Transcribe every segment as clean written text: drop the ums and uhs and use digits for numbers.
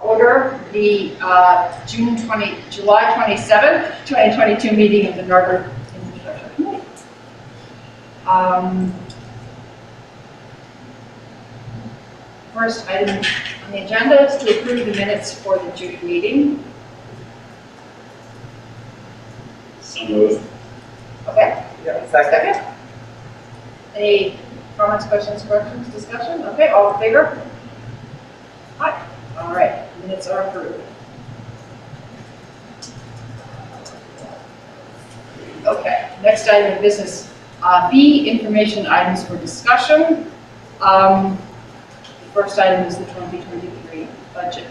Order the July 27th, 2022 meeting of the Narberth Infrastructure Committee. First item on the agenda is to approve the minutes for the June meeting. So moved. Okay. Yeah, second. Any comments, questions, corrections, discussion? Okay, all in favor? Aye. All right, minutes are approved. Okay, next item of business, B, information items for discussion. The first item is the 2023 budget.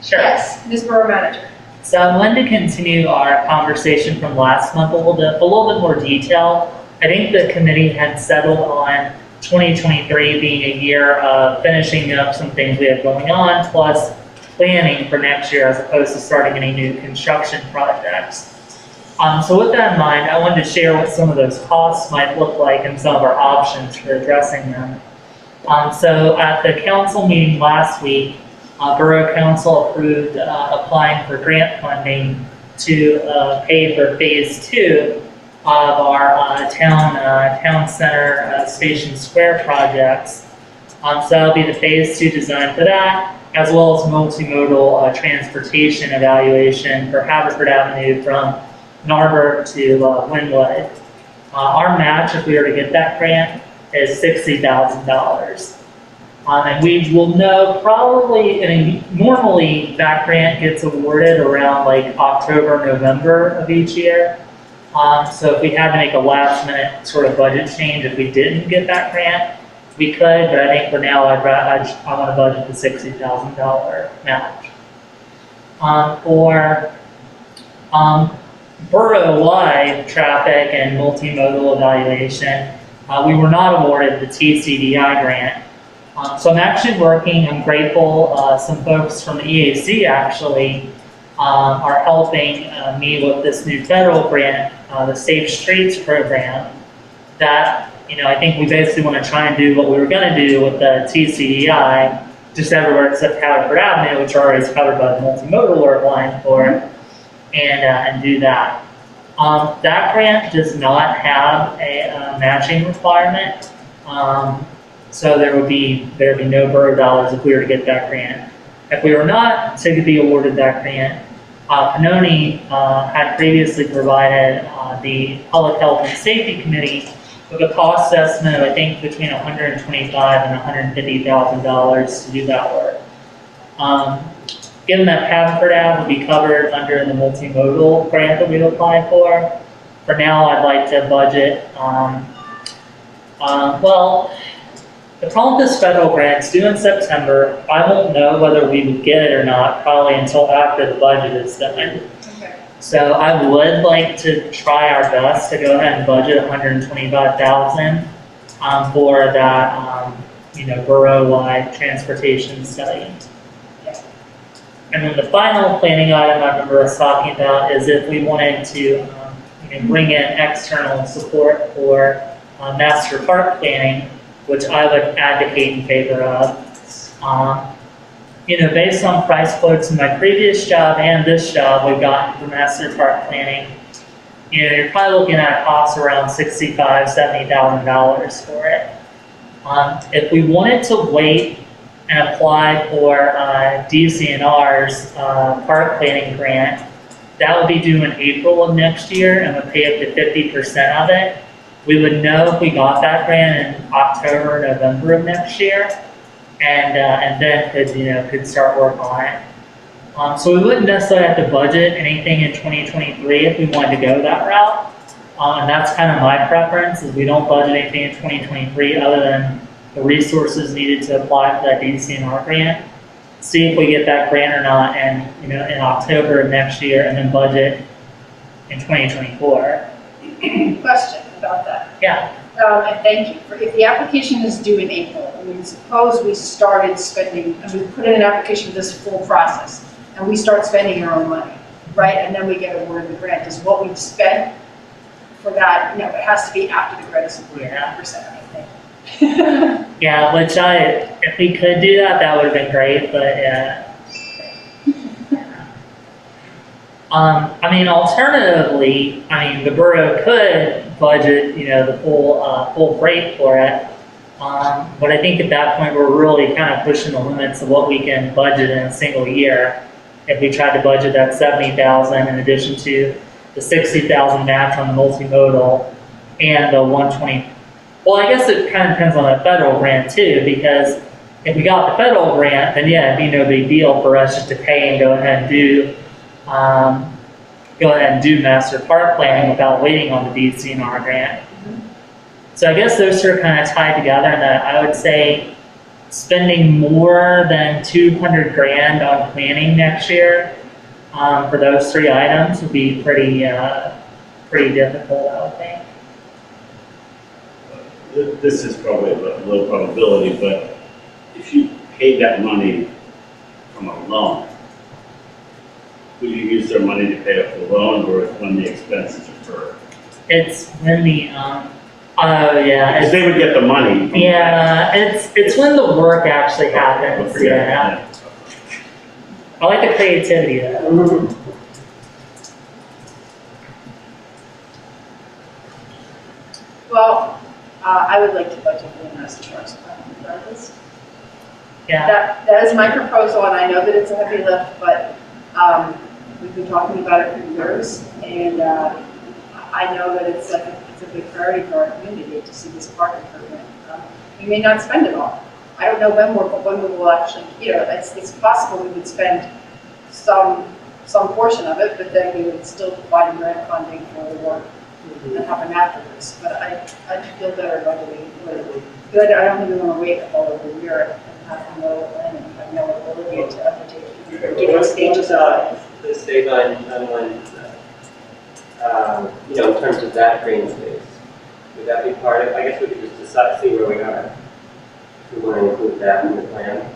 Sure. Yes, Ms. Borough Manager. So I wanted to continue our conversation from last month a little bit more detail. I think the committee had settled on 2023 being a year of finishing up some things we have going on, plus planning for next year as opposed to starting any new construction projects. So with that in mind, I wanted to share what some of those costs might look like and some of our options for addressing them. So at the council meeting last week, Borough Council approved applying for grant funding to pay for phase 2 of our town center Station Square projects. So that'll be the phase 2 design for that, as well as multimodal transportation evaluation for Haverford Avenue from Narberth to Wynwood. Our match, if we were to get that grant, is $60,000. And we will know probably, normally that grant gets awarded around like October, November of each year. So if we had to make a last minute sort of budget change, if we didn't get that grant, we could, but I think for now I want to budget the $60,000 match. For borough-wide traffic and multimodal evaluation, we were not awarded the TCDI grant. So I'm actually working, I'm grateful, some folks from the EAC actually are helping me with this new federal grant, the Safe Streets program, that, I think we basically want to try and do what we were going to do with the TCDI, just everywhere except Haverford Avenue, which already is covered by the multimodal we're applying for, and do that. That grant does not have a matching requirement. So there would be no borough dollars if we were to get that grant. If we were not to be awarded that grant, Pannoni had previously provided the Public Health and Safety Committee with a cost estimate of, I think, between $125,000 and $150,000 to do that work. Given that Haverford Ave would be covered under the multimodal grant that we've applied for now I'd like to budget, the problem with this federal grant is due in September. I won't know whether we would get it or not, probably until after the budget is done. Okay. So I would like to try our best to go ahead and budget $125,000 for that, borough-wide transportation study. Yeah. And then the final planning item I remember us talking about is if we wanted to, bring in external support for master park planning, which I would advocate in favor of. Based on price quotes in my previous job and this job we've gotten for master park planning, you're probably looking at costs around $65,000, $70,000 for it. If we wanted to wait and apply for DCNR's park planning grant, that would be due in April of next year and would pay up to 50% of it. We would know if we got that grant in October, November of next year, and then could start work on it. So we wouldn't necessarily have to budget anything in 2023 if we wanted to go that route. And that's kind of my preference, is we don't budget anything in 2023 other than the resources needed to apply for that DCNR grant. See if we get that grant or not, and in October of next year, and then budget in 2024. Question about that. Yeah. And thank you. If the application is due in April, suppose we started spending, and we put in an application for this full process, and we start spending our own money, right? And then we get awarded the grant. Is what we've spent for that, it has to be after the grant is awarded, 100%, I think. Yeah, if we could do that, that would have been great, but yeah. I mean, alternatively, the borough could budget, the full rate for it. But I think at that point, we're really kind of pushing the limits of what we can budget in a single year. If we tried to budget that 70,000 in addition to the 60,000 match on the multimodal and the 120. Well, I guess it kind of depends on the federal grant too, because if we got the federal grant, then yeah, it'd be no big deal for us just to pay and go ahead and do master park planning without waiting on the DCNR grant. So I guess those two are kind of tied together, and that I would say spending more than 200 grand on planning next year for those three items would be pretty difficult, I would think. This is probably a low probability, but if you paid that money from a loan, would you use their money to pay off the loan, or when the expenses occur? It's when the oh yeah. Because they would get the money. Yeah, it's when the work actually happens. Yeah. I like the creativity of that. Well, I would like to budget for the master parks plan regardless. Yeah. That is my proposal, and I know that it's a heavy lift, but we've been talking about it for years, and I know that it's a big priority for our community to see this park improvement. We may not spend it all. I don't know when we will actually, it's possible we would spend some portion of it, but then we would still provide grant funding for the work that happen afterwards. But I feel better budgeting. Good. I don't think we want to wait all over a year and have no plan and have no ability to undertake getting stages of it. The state line timeline, in terms of that green space, would that be part of? I guess we could just decide, see where we are. If we want to include that in the plan.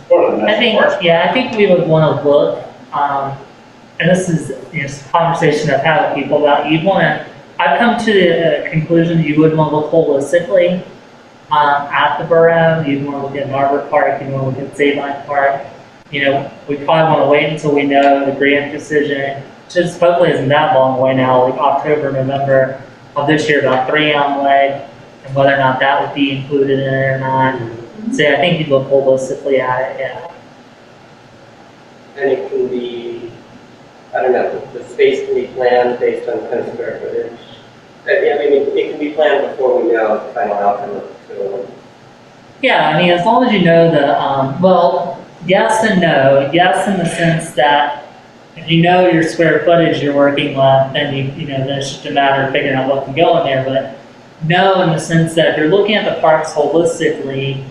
I think we would want to look, and this is a conversation I've had with people about. I've come to the conclusion that you would want to look holistically at the borough. You'd want to look at Margaret Park. You'd want to look at Sabine Park. We probably want to wait until we know the grant decision, which is hopefully isn't that long away now, like October, November of this year, about 3 on the way, and whether or not that would be included in it or not. So I think you'd look holistically at it, yeah. And it can be, I don't know, the space can be planned based on kind of square footage. It can be planned before we know the final outcome of the facility. Yeah, as long as you know yes and no. Yes, in the sense that if you know your square footage you're working with, then then it's just a matter of figuring out what can go in there. But no, in the sense that if you're looking at the parks holistically,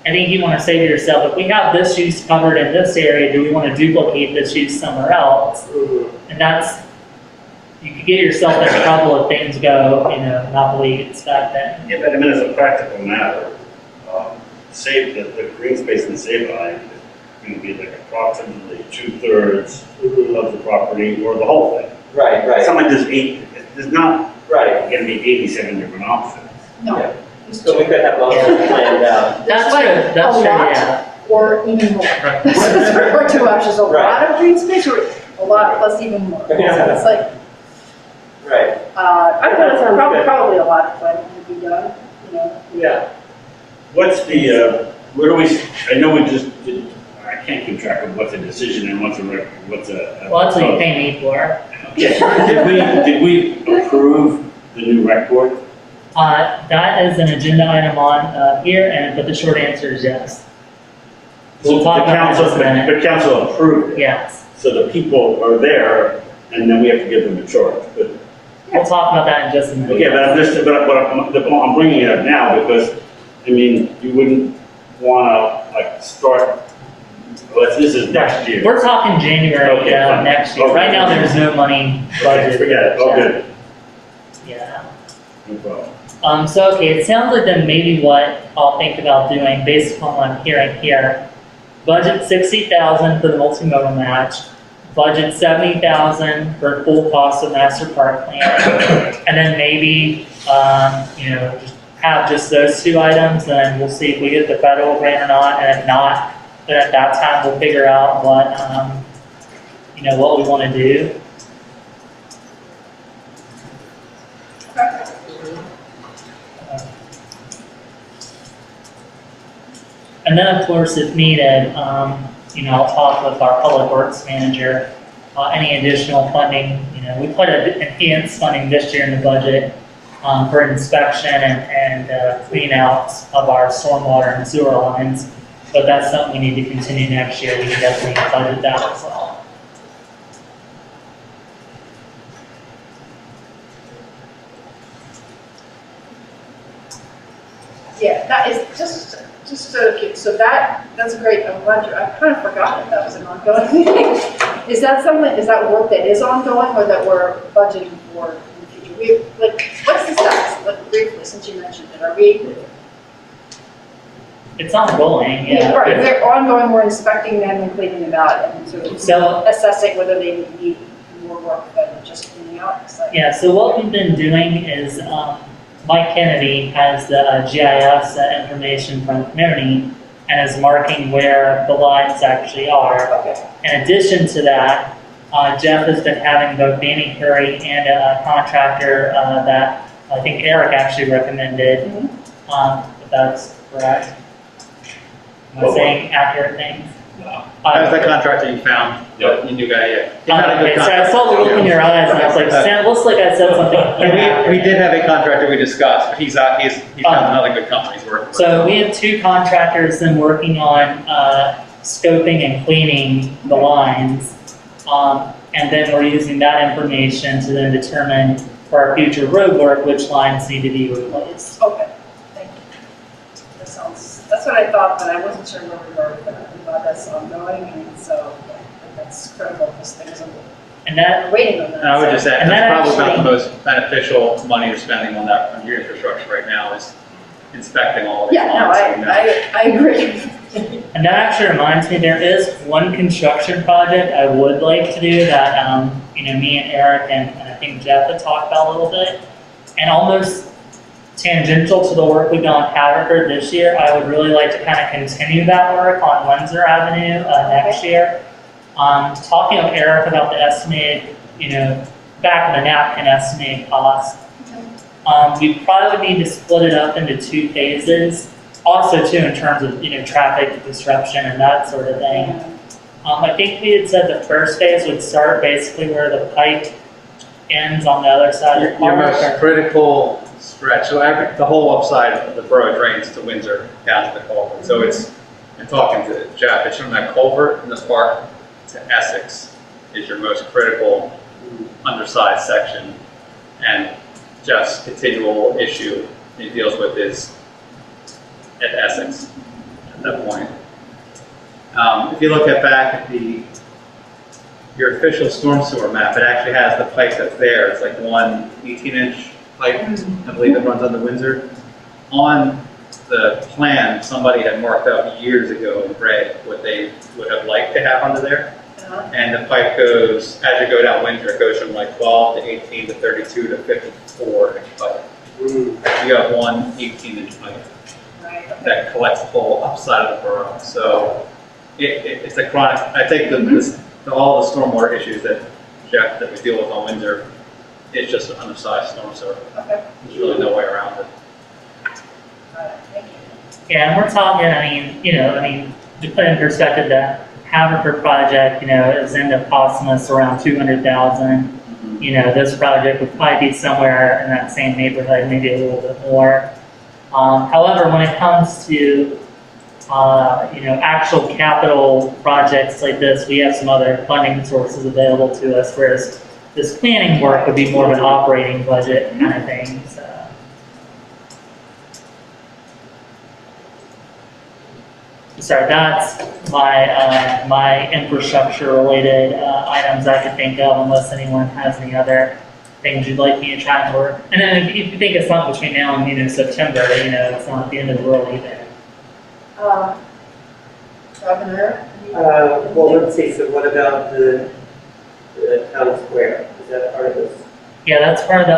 I think you want to say to yourself, if we have this use covered in this area, do we want to duplicate this use somewhere else? And that's, you could get yourself in trouble if things go, not the way you expect it. Yeah, but as a practical matter, say that the green space in Sabine is going to be like approximately 2/3 of the property or the whole thing. Right. It's not like there's not Right. going to be 87 different options. No. Yeah. So we could have most of it planned out. That's like true, that's a true, lot yeah. Or even more. Right. Or 2 options, a Right. lot of green space or a lot plus even more. So Yeah. it's like, Right. I That sounds good. probably a lot of planning to be done, Yeah. What's the, where do we, I know we just did, I can't keep track of what's a decision and what's a. Well, that's what you pay me for. Okay. Did we approve the new rec board? That is an agenda item on here, but the short answer is yes. We'll talk about that in just a minute. The council approved it. Yes, So the people are there, and then we have to give them a charge. But we'll talk about that in just a minute. okay, I'm bringing it up now because you wouldn't want to start. This is next year. We're talking January Okay, fine. next year. Okay. Right now, there's no money budgeted. Forget it. Oh, good. Yeah. No problem. So, okay, it sounds like then maybe what I'll think about doing, based upon what I'm hearing here, budget 60,000 for the multimodal match, budget 70,000 for full cost of master park plan, and then maybe, just have just those two items, then we'll see if we get the federal grant or not, and if not, then at that time, we'll figure out what, what we want to do. And then, of course, if needed, I'll talk with our public works manager, any additional funding, we put enhanced funding this year in the budget for inspection and clean outs of our stormwater and sewer lines, but that's something we need to continue next year. We can definitely budget that as well. Yeah, that is so that's great. I'm glad I kind of forgot that was an ongoing thing. Is that work that is ongoing or that we're budgeting for in the future? What's the status? Briefly, since you mentioned it, are we? It's ongoing, yeah. Right, they're ongoing, we're inspecting them and cleaning them out and sort of assessing whether they need more work than just cleaning out. Yeah, so what we've been doing is, Mike Kennedy has the GIS information from the community and is marking where the lines actually are. Okay. In addition to that, Jeff has been having both Danny Curry and a contractor that I think Eric actually recommended, if that's correct. Am I saying accurate things? No. That was the contractor you found, Yep. you knew guy, yeah. He had a good Okay, so I contractor. saw the look in your eyes and I was like, looks like I said something. And we did have a contractor we discussed, but he's found another good company he's working with. So we have two contractors then working on scoping and cleaning the lines. And then we're using that information to then determine for our future road work, which lines need to be replaced. Okay, thank you. That's what I thought, but I wasn't sure where we were, but I'm glad that's ongoing, and so that's critical, because things And that, are waiting on that. And I would just add, And that that's probably about the actually- most beneficial money you're spending on that, on your infrastructure right now is inspecting all of these Yeah, no, lines. so we know. I agree. and that actually reminds me, there is one construction project I would like to do that, me and Eric and I think Jeff had talked about a little bit. And almost tangential to the work we've done on Haverford this year, I would really like to kind of continue that work on Windsor Avenue next year. Talking with Eric about the estimated, back of the napkin estimated cost. We probably would need to split it up into two phases. Also too, in terms of, traffic disruption and that sort of thing. I think we had said the first phase would start basically where the pipe ends on the other side of the Your park. most critical stretch, so the whole upside of the borough drains to Windsor down to the culvert. So I'm talking to Jeff, it's from that culvert in the park to Essex is your most critical undersized section. And Jeff's continual issue he deals with is at Essex at that point. If you look back at your official storm sewer map, it actually has the pipe that's there. It's like one 18-inch pipe, I believe it runs under Windsor. On the plan, somebody had marked out years ago in red what they would have liked to have under there. And the pipe goes, as you go down Windsor, it goes from like 12 to 18 to 32 to 54-inch pipe. You have one 18-inch pipe that collects the whole upside of the borough. So it's a chronic, I think all the stormwater issues that we deal with on Windsor, it's just an undersized storm sewer. Okay. There's really no way around it. Thank you. Yeah, and we're talking, to put in perspective, that Haverford project, is end up costing us around $200,000. This project would probably be somewhere in that same neighborhood, maybe a little bit more. However, when it comes to, actual capital projects like this, we have some other funding sources available to us, whereas this planning work would be more of an operating budget kind of thing, so. Sorry, that's my infrastructure related items I could think of, unless anyone has any other things you'd like me to try and work. And then if you think it's not between now and September, it's not the end of the world either. Governor? Well, let's see, so what about the town square? Is that part of this? Yeah, that's part of the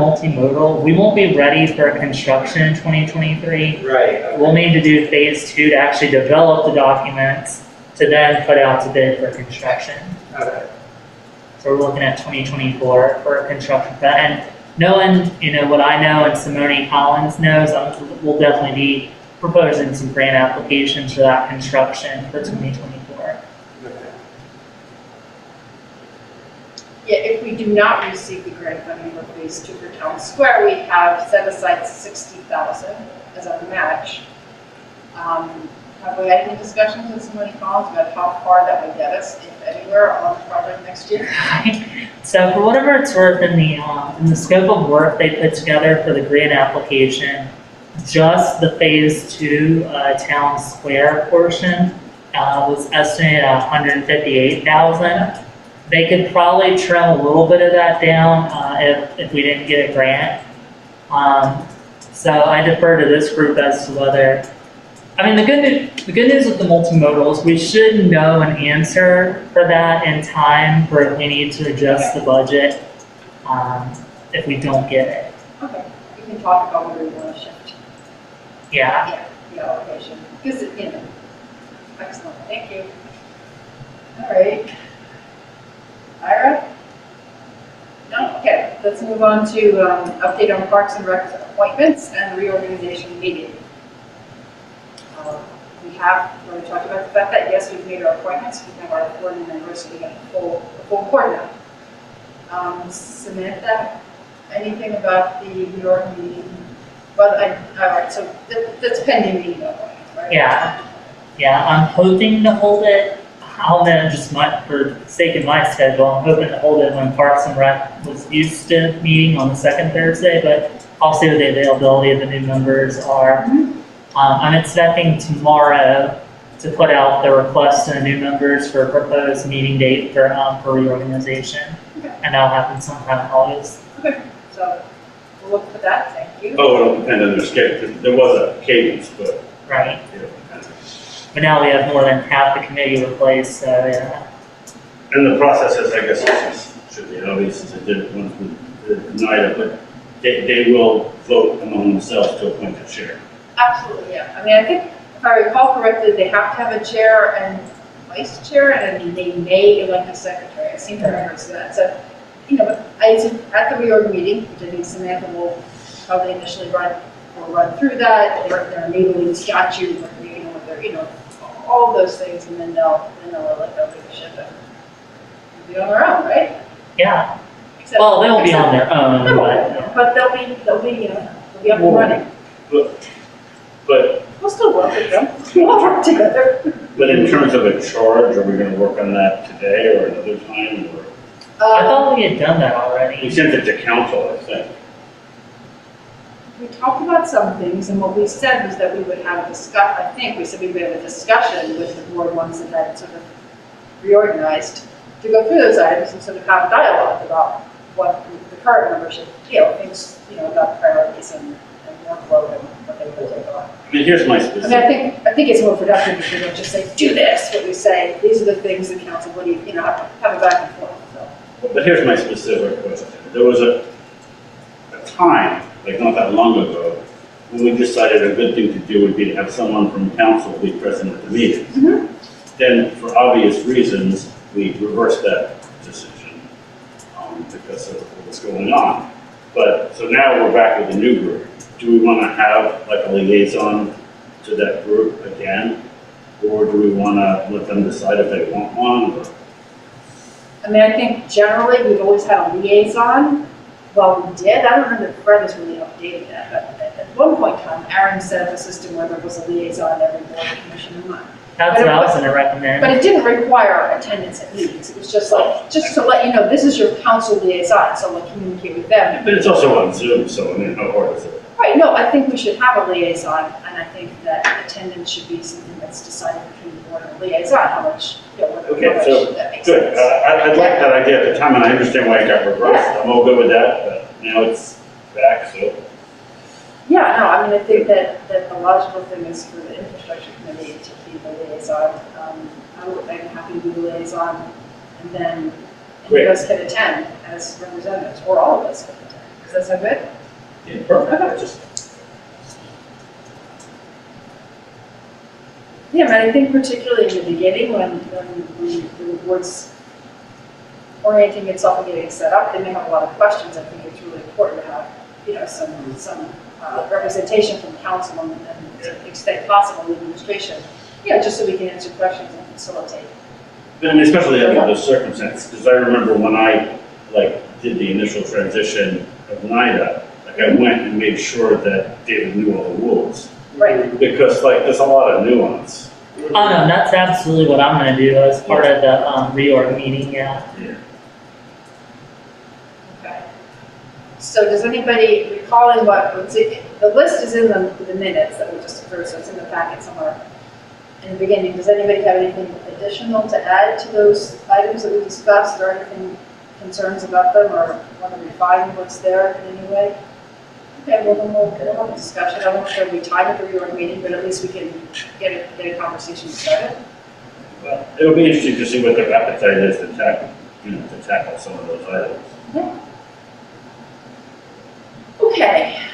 multimodal. We won't be ready for construction in 2023. Right. We'll need to do phase 2 to actually develop the documents to then put out to bid for construction. Okay. So we're looking at 2024 for construction. And knowing, what I know and Simone Collins knows, we'll definitely be proposing some grant applications for that construction for 2024. Okay. Yeah, if we do not receive the grant funding for phase 2 for Town Square, we have set aside 60,000 as a match. Have we had any discussions with somebody Collins about how far that would get us, if anywhere, on the project next year? So for whatever it's worth, in the scope of work they put together for the grant application, just the phase 2 Town Square portion was estimated at 158,000. They could probably trim a little bit of that down if we didn't get a grant. So I defer to this group as to whether. I mean, the good news with the multimodals, we should know an answer for that in time for if we need to adjust the budget if we don't get it. Okay, we can talk about whether we want to shift. Yeah. Yeah, the allocation, because, excellent, thank you. All right. Ira? No, okay, let's move on to update on Parks and Rec appointments and reorganization meeting. We have already talked about the fact that, yes, we've made our appointments, we have our board members, so we got the full board now. Samantha, anything about the reorg meeting? Well, all right, so that's pending meeting appointments, right? Yeah, I'm hoping to hold it. I'll just for the sake of my schedule, I'm hoping to hold it when Parks and Rec was used to meeting on the second Thursday, but I'll see what the availability of the new members are. I'm expecting tomorrow to put out the request to the new members for a proposed meeting date for reorganization. Okay. And that'll happen sometime in August. Okay, so we'll look for that, thank you. Oh, it'll depend on their schedule, 'cause there was a cadence, but Right. it'll depend. But now we have more than half the committee replaced, so yeah. And the process is, I guess, should be obvious, since it did once we denied it, but they will vote among themselves to appoint a chair. Absolutely, yeah. I mean, I think, if I recall correctly, they have to have a chair and vice chair, and then they may elect a secretary. I seem to remember that. So, but at the reorg meeting, which I think Samantha will probably initially run through that, their enabling statute, with their, all of those things, and then they'll elect their leadership and be on their own, right? Yeah. Except- Well, they'll be on their own, They but won't, but they'll be up and running. But We'll still work with them. We'll work together. in terms of a charge, are we gonna work on that today or another time, or? I thought we had done that We already. sent it to council, I think. We talked about some things, and what we said was that we would have I think we said we would have a discussion with the board once it had sort of reorganized, to go through those items and sort of have dialogue about what the current membership, things, about priorities and workload and what they would take on. I mean, here's my I mean, specific, I think it's more productive if we don't just say, do this, what we say, these are the things the council would, have a back and forth, so. but here's my specific question. There was a time, like not that long ago, when we decided a good thing to do would be to have someone from council be present at the meeting. Mhm. Then, for obvious reasons, we reversed that decision because of what was going on. But, so now we're back with a new group. Do we want to have like a liaison to that group again? Or do we want to let them decide if they want one? Or? I mean, I think generally we've always had a liaison. Well, we did. I don't remember if Fred has really updated that, but at one point in time, Aaron set up a system where there was a liaison every board and commission a month. That's what I was gonna recommend. But it didn't require attendance at meetings. It was just to let you know, this is your council liaison, so communicate with them. But it's also on Zoom, so I mean, how hard is it? Right, no, I think we should have a liaison, and I think that attendance should be something that's decided between the board and the liaison, how much, Okay, so, that makes good. sense. I like that idea at the time, and I understand why it got reversed. I'm all good with that, but now it's back, so. Yeah, no, I mean, I think that the logical thing is for the infrastructure committee to be the liaison. I'm happy to be the liaison, and then of us can attend as representatives, or all of us can attend. Does that sound good? Yeah, perfect. Just Yeah, but I think particularly in the beginning, when the board's orienting itself and getting set up, they may have a lot of questions. I think it's really important to have, you know, some representation from council and to the extent possible, the administration, you know, just so we can answer questions and facilitate. I mean, especially under those circumstances, because I remember when I, like, did the initial transition of NIDA, like, I went and made sure that David knew all the rules. Right. Because, like, there's a lot of nuance. Oh, no, that's absolutely what I'm gonna do as part of the reorg meeting, yeah. Okay. So does anybody recalling the list is in the minutes that we just approved, so it's in the packet somewhere in the beginning. Does anybody have anything additional to add to those items that we discussed, or anything, concerns about them, or want to refine what's there in any way? Okay, well, then we'll have a discussion. I don't know if there'll be time at the reorg meeting, but at least we can get a conversation started. Well, it'll be interesting to see what their appetite is to tackle some of those items. Yeah. Okay.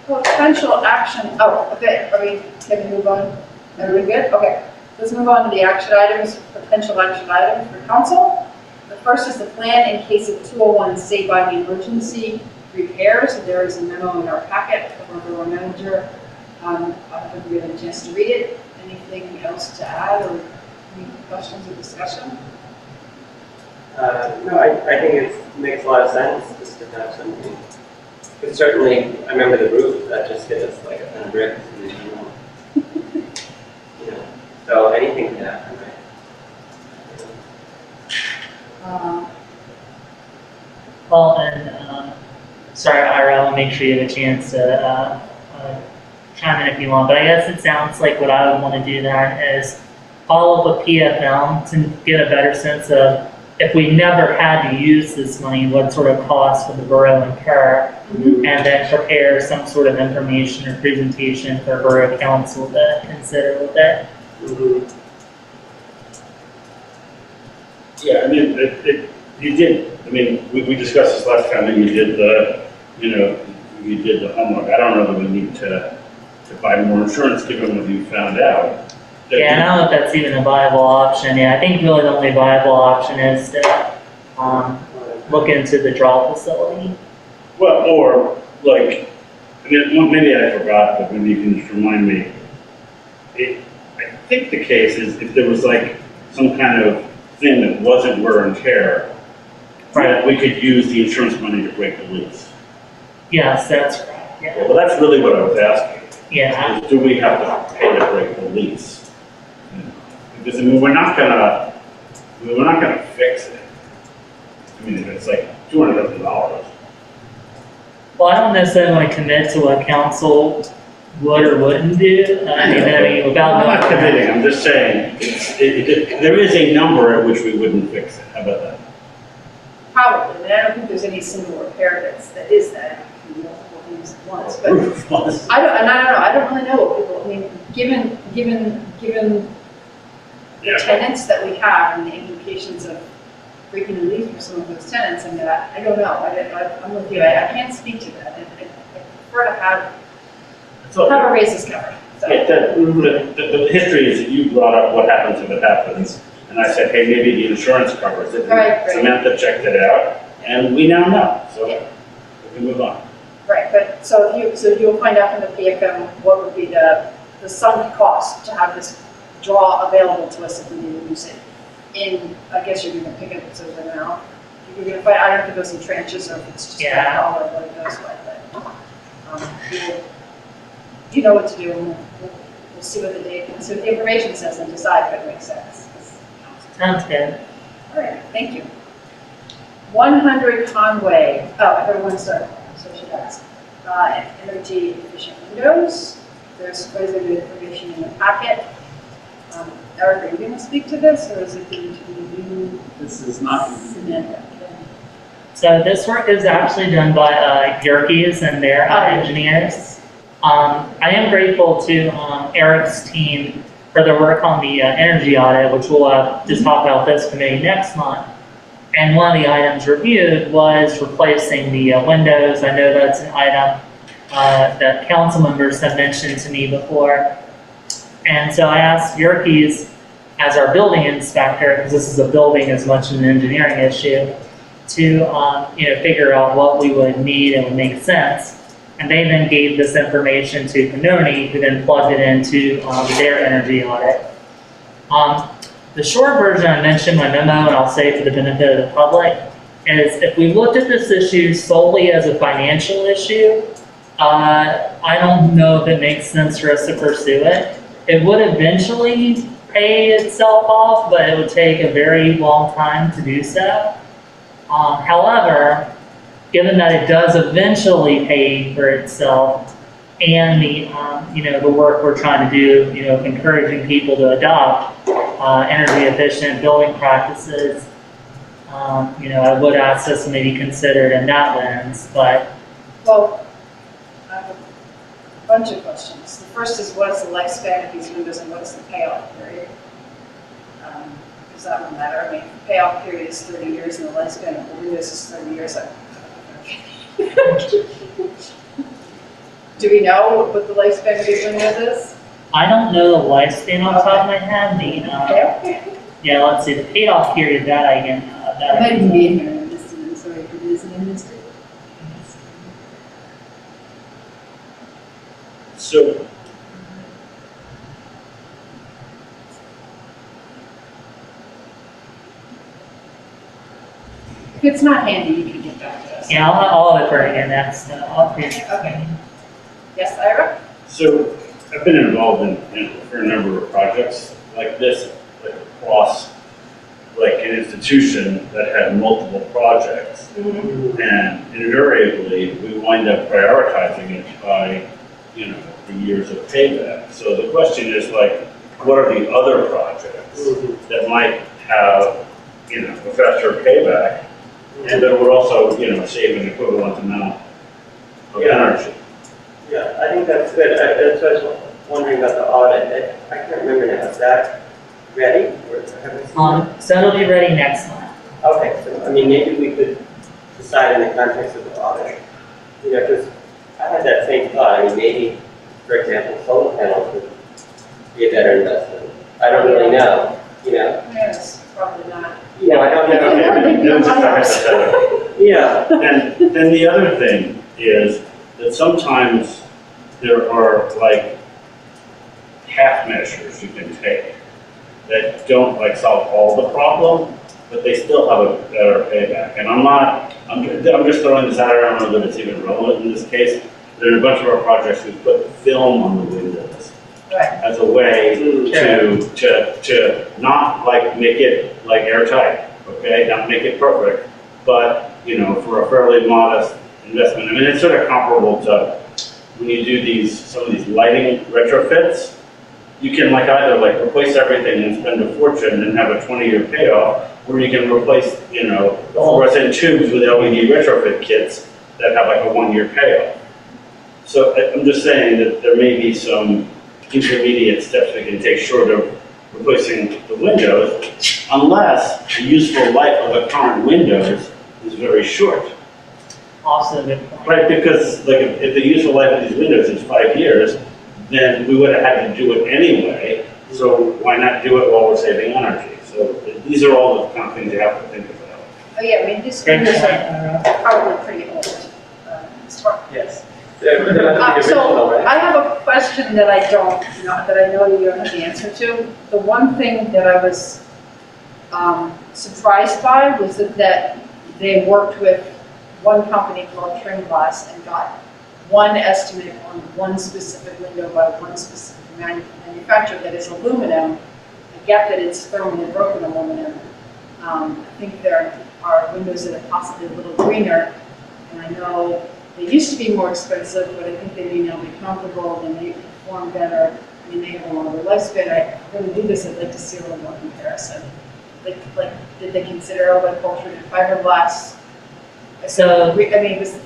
Potential action, okay, can we move on? Are we good? Okay, let's move on to the action items, potential action items for council. The first is the plan in case of 201 Save by the Emergency repairs. There is a memo in our packet from our borough manager. I haven't really had a chance to read it. Anything else to add, or any questions or discussion? No, I think it makes a lot of sense just to have something. But certainly, I remember the roof, that just hit us like a ton of bricks. And, you know, so anything can happen, right? Well, and, sorry, Ira, I'll make sure you have a chance to chime in if you want, but I guess it sounds like what I would want to do then is follow up with PFM to get a better sense of if we never had to use this money, what sort of costs would the borough incur, and then prepare some sort of information or presentation for borough council to consider with it. Mm-hmm. Yeah, I mean, you did, I mean, we discussed this last time, and you did the homework. I don't know that we need to buy more insurance, given what you found out. Yeah, I don't know if that's even a viable option. Yeah, I think really the only viable option is to look into the draw facility. Well, or, like, I mean, well, maybe I forgot, but maybe you can just remind me. I think the case is if there was, like, some kind of thing that wasn't wear and tear, that we could use the insurance money to break the lease. Yes, that's right. Yeah. Well, that's really what I was asking. Yeah. Is do we have to pay to break the lease? Because, I mean, we're not gonna fix it. I mean, if it's like $200,000. Well, I don't necessarily want to commit to what council would or wouldn't do. I mean, without I'm not knowing that. committing, I'm just saying, there is a number at which we wouldn't fix it. How about that? Probably, and I don't think there's any single repair that is that. It can be multiple things at once, but Roof was- I don't really know what people, I mean, given Yeah. tenants that we have and the implications of breaking the lease for some of those tenants, I mean, I don't know, I'm with you, I can't speak to that. I prefer to have So, our bases covered, so. yeah, the history is that you brought up what happens if it happens, and I said, hey, maybe the insurance covers it. Right. Samantha checked it out, and we now know, so Yeah. we can move on. Right, but so you'll find out from the PFM what would be the sunk cost to have this draw available to us if we need to use it. I guess you're gonna pick it up so now. You're gonna find, I don't know if it goes in tranches or if it's just Yeah. one dollar or what it goes by, but you know what to do, and we'll see what the data, see what the information says and decide if it makes sense. Sounds good. All right, thank you. 100 Conway, everyone's done, so I should ask. Energy efficient windows, there's quite a bit of information in the packet. Eric, are you going to speak to this, or is it going to be you? This is not, Samantha? So this work is actually done by Yerkes and their engineers. I am grateful to Eric's team for their work on the energy audit, which we'll just talk about this committee next month. And one of the items reviewed was replacing the windows. I know that's an item that council members have mentioned to me before. And so I asked Yerkes, as our building inspector, because this is a building as much as an engineering issue, to figure out what we would need and would make sense. And they then gave this information to Canoni, who then plugged it into their energy audit. The short version I mentioned in my memo, and I'll say for the benefit of the public, is if we looked at this issue solely as a financial issue, I don't know if it makes sense for us to pursue it. It would eventually pay itself off, but it would take a very long time to do so. However, given that it does eventually pay for itself, and the work we're trying to do, of encouraging people to adopt energy efficient building practices, I would ask us to maybe consider it in that lens, but. Well, I have a bunch of questions. The first is, what is the lifespan of these windows and what is the payoff period? Does that one matter? I mean, if the payoff period is 30 years and the lifespan of the windows is 30 years, do we know what the lifespan of these windows is? I don't know the lifespan off the top of my head. Okay. Yeah, let's see, the payoff period that I can, It might even be in here. I'm sorry if it isn't in this. So, If it's not handy, you can get back to us. yeah, I'll look for it again, that's, I'll appreciate it. Okay. Yes, Ira? so I've been involved in for a number of projects like this, like across like an institution that had multiple projects. And invariably, we wind up prioritizing it by, the years of payback. So the question is like, what are the other projects that might have, a faster payback, and that would also, save an equivalent amount of energy? Yeah, I think that's good. That's what I was wondering about the audit. I can't remember now. Is that ready? Or have we seen it? So it'll be ready next month. Okay, so, maybe we could decide in the context of the audit. Because I had that same thought. Maybe, for example, solar panels would be a better investment. I don't really know, Yes, probably not. I don't know. Okay, that was just a hypothetical. Yeah. And then the other thing is that sometimes there are like half measures you can take that don't solve all the problem, but they still have a better payback. And I'm just throwing this out there. I don't know that it's even relevant in this case. There are a bunch of our projects we put film on the windows Right. as a way to not make it airtight, okay, not make it perfect, but for a fairly modest investment. It's sort of comparable to when you do some of these lighting retrofits. You can either replace everything and spend a fortune and have a 20-year payoff, or you can replace fluorescent tubes with LED retrofit kits that have a 1-year payoff. So I'm just saying that there may be some intermediate steps we can take short of replacing the windows, unless the useful life of the current windows is very short. Also a good point. Right, because if the useful life of these windows is 5 years, then we would have had to do it anyway. So why not do it while we're saving energy? So these are all the kind of things you have to think about. Oh, yeah, these Great windows point. are probably pretty old. Yes. So I have a question that I know you don't have the answer to. The one thing that I was surprised by was that they worked with one company called Trim Glass and got one estimate on one specific window by one specific manufacturer that is aluminum. I get that it's thermally broken aluminum. I think there are windows that are possibly a little greener, and I know they used to be more expensive, but I think they may now be comparable, they may perform better, and they have a longer lifespan. I'm going to do this, I'd like to see a little more comparison. Did they consider ultracultured fiberglass?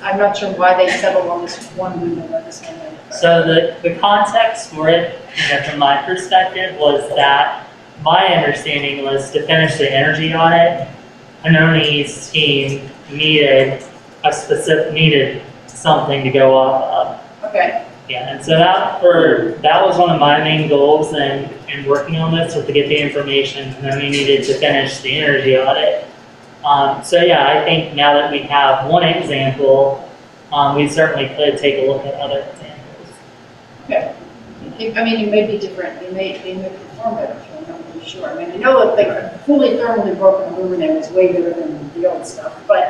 I'm not sure why they settled on this one window by this one manufacturer. So the context for it, from my perspective, was that my understanding was to finish the energy audit, Anoni's team needed needed something to go off of. Okay, Yeah, and so that was one of my main goals in working on this, was to get the information, and then we needed to finish the energy audit. So yeah, I think now that we have one example, we certainly could take a look at other examples. okay. I mean, it may be different, they may perform better, I'm not really sure. I mean, I know that like fully thermally broken aluminum is way better than the old stuff, but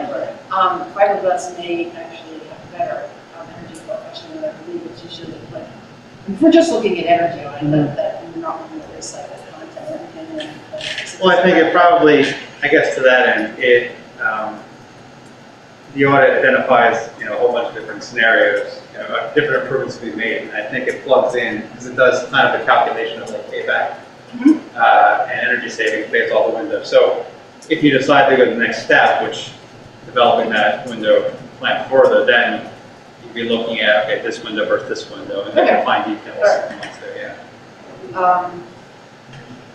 fiberglass may actually have better energy coefficient than I believe it's usually like. If we're just looking at energy, I know that we're not looking at recycled content and Well, I think it probably, I guess to that end, the audit identifies, a whole bunch of different scenarios, different improvements to be made. And I think it plugs in, because it does kind of a calculation of like payback and energy savings based off the window. So if you decide to go to the next step, which developing that window plan further, then you'd be looking at, okay, this window versus this window, and then Okay. fine details amongst there, yeah.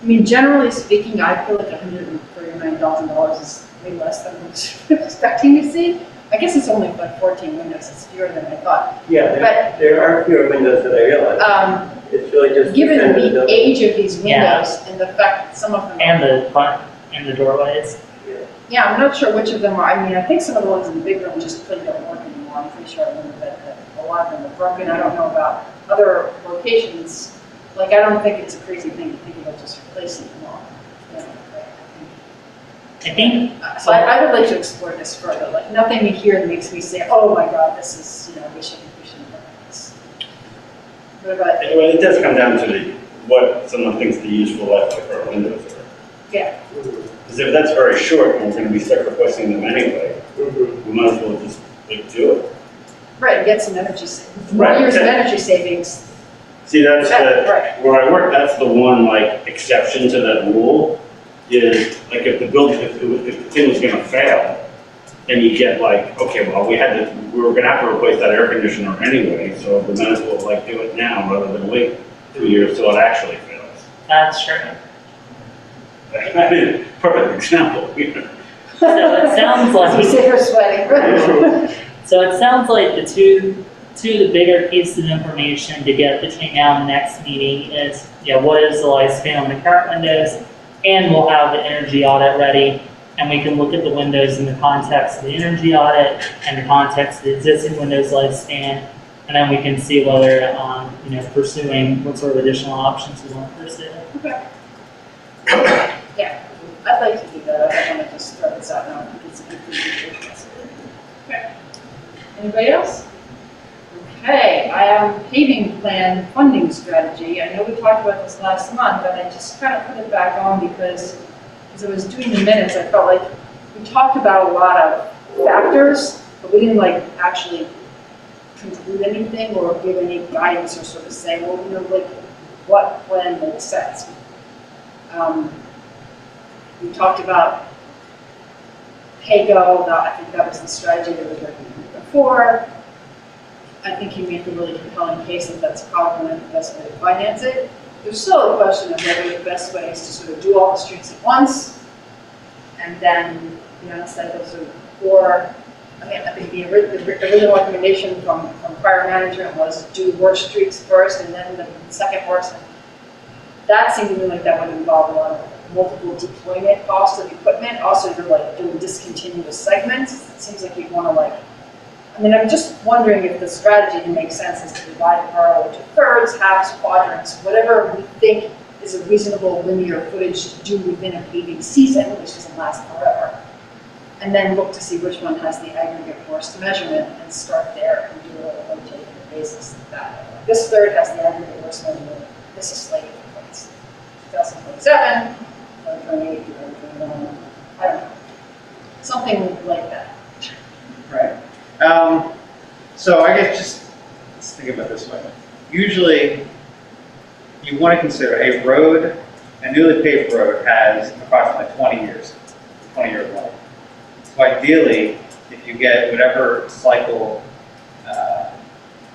I mean, generally speaking, I feel like $139,000 is way less than I was expecting to see. I guess it's only like 14 windows, it's fewer than I thought. Yeah, But- there are fewer windows than I realized. It's really just. Given kind of the the building. age of these Yeah. windows and the fact that some of them. And the front, and the doorways. Yeah, I'm not sure which of them are, I mean, I think some of the ones in the big room just plain don't work anymore. I'm pretty sure I remember that a lot of them are broken. I don't know about other locations. Like, I don't think it's a crazy thing to think about just replacing them all. You know, I think, So I would like to explore this further, like, nothing here makes me say, oh my God, this is, we shouldn't do this. What about, Well, it does come down to what someone thinks the useful life of our windows are. yeah, Because if that's very short and we're going to be stuck replacing them anyway, we might as well just do it. right, get some energy savings. More Right, years of okay. energy savings. See, that's Right. where I work, that's the one like exception to that rule is like if the building, if the thing was going to fail, then you get like, okay, well, we were going to have to replace that air conditioner anyway, so we might as well like do it now rather than wait 2 years till it actually fails. that's true. I mean, perfect example. So it sounds You like, sit here sweating. so it sounds like the two of the bigger pieces of information to get between now and the next meeting is, what is the lifespan on the current windows? And we'll have the energy audit ready, and we can look at the windows in the context of the energy audit and the context of the existing windows lifespan, and then we can see whether, pursuing what sort of additional options we want to pursue. Okay. Yeah, I'd like to do that. I don't want to just throw this out now. I think it's a good thing to do. Okay. Anybody else? Okay, I am paving plan funding strategy. I know we talked about this last month, but I just kind of put it back on because as I was doing the minutes, I felt like we talked about a lot of factors, but we didn't like actually conclude anything or give any guidance or sort of say, well, like what plan makes sense. We talked about PAYGO, I think that was the strategy that was recommended before. I think he made a really compelling case that that's probably the best way to finance it. There's still a question of whether the best way is to sort of do all the streets at once, and then, instead of sort of, or, I think the original recommendation from prior management was do worst streets first and then the second worst. That seemed to me like that would involve a lot of multiple deployment costs of equipment. Also, you're like doing discontinuous segments. It seems like you'd want to I'm just wondering if the strategy makes sense is to divide the borough into thirds, halves, quadrants, whatever we think is a reasonable linear footage to do within a paving season, which doesn't last forever. And then look to see which one has the aggregate worst measurement and start there and do a rotating basis like that. This third has the aggregate worst measurement. This is slated for 2027, 2028, 2029, I don't know. Something like that. Right. So I guess let's think about it this way. Usually, you want to consider a newly paved road has approximately 20 years, 20-year life. So ideally, if you get whatever cycle